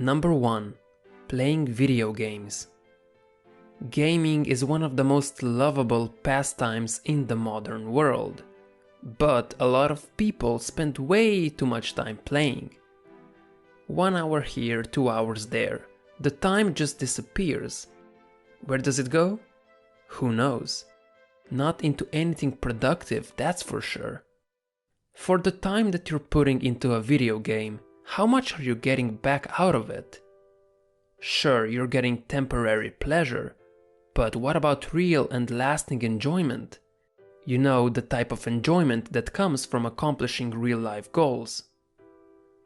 Number 1. Playing video games. Gaming is one of the most lovable pastimes in the modern world, but a lot of people spend way too much time playing. 1 hour here, 2 hours there. The time just disappears. Where does it go? Who knows? Not into anything productive, that's for sure. For the time that you're putting into a video game, how much are you getting back out of it? Sure, you're getting temporary pleasure, but what about real and lasting enjoyment? You know, the type of enjoyment that comes from accomplishing real-life goals.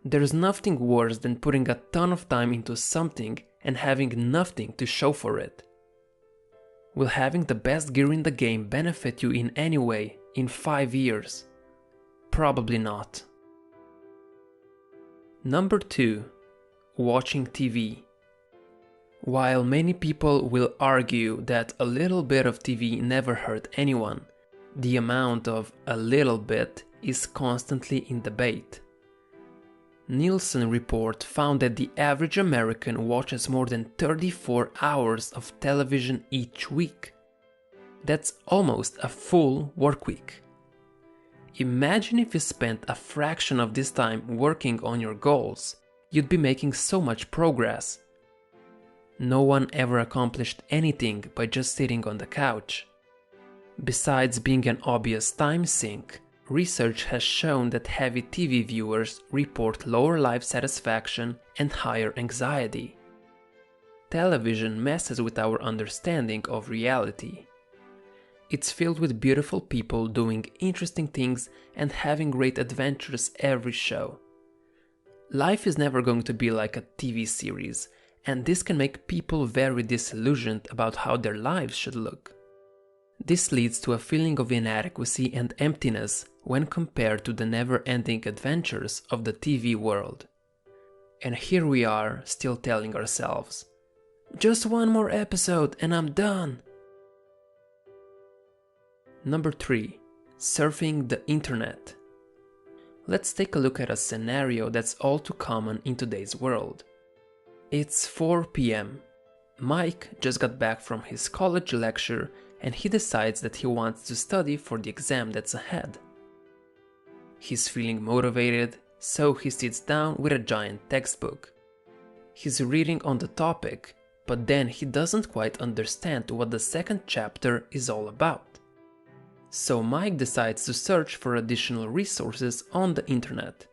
There's nothing worse than putting a ton of time into something and having nothing to show for it. Will having the best gear in the game benefit you in any way in 5 years? Probably not. Number 2. Watching TV. While many people will argue that a little bit of TV never hurt anyone, the amount of a little bit is constantly in debate. Nielsen report found that the average American watches more than 34 hours of television each week. That's almost a full work week. Imagine if you spent a fraction of this time working on your goals. You'd be making so much progress. No one ever accomplished anything by just sitting on the couch. Besides being an obvious time sink, research has shown that heavy TV viewers report lower life satisfaction and higher anxiety. Television messes with our understanding of reality. It's filled with beautiful people doing interesting things and having great adventures every show. Life is never going to be like a TV series, and this can make people very disillusioned about how their lives should look. This leads to a feeling of inadequacy and emptiness when compared to the never-ending adventures of the TV world. And here we are, still telling ourselves, just 1 more episode and I'm done. Number 3. Surfing the internet. Let's take a look at a scenario that's all too common in today's world. It's 4 p.m. Mike just got back from his college lecture and he decides that he wants to study for the exam that's ahead. He's feeling motivated, so he sits down with a giant textbook. He's reading on the topic, but then he doesn't quite understand what the second chapter is all about. So Mike decides to search for additional resources on the internet.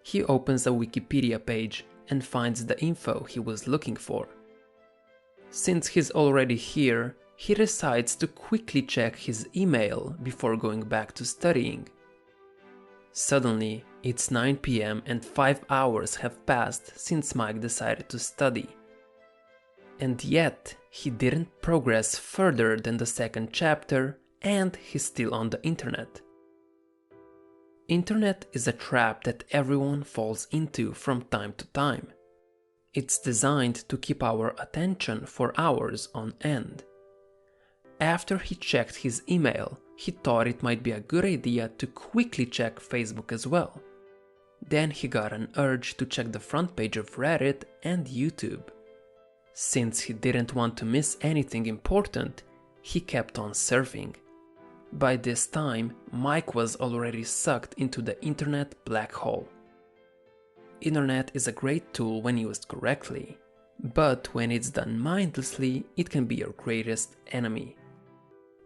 He opens a Wikipedia page and finds the info he was looking for. Since he's already here, he decides to quickly check his email before going back to studying. Suddenly, it's 9 p.m. and 5 hours have passed since Mike decided to study. And yet, he didn't progress further than the second chapter and he's still on the internet. Internet is a trap that everyone falls into from time to time. It's designed to keep our attention for hours on end. After he checked his email, he thought it might be a good idea to quickly check Facebook as well. Then he got an urge to check the front page of Reddit and YouTube. Since he didn't want to miss anything important, he kept on surfing. By this time, Mike was already sucked into the internet black hole. Internet is a great tool when used correctly, but when it's done mindlessly, it can be your greatest enemy.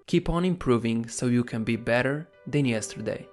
Keep on improving so you can be better than yesterday.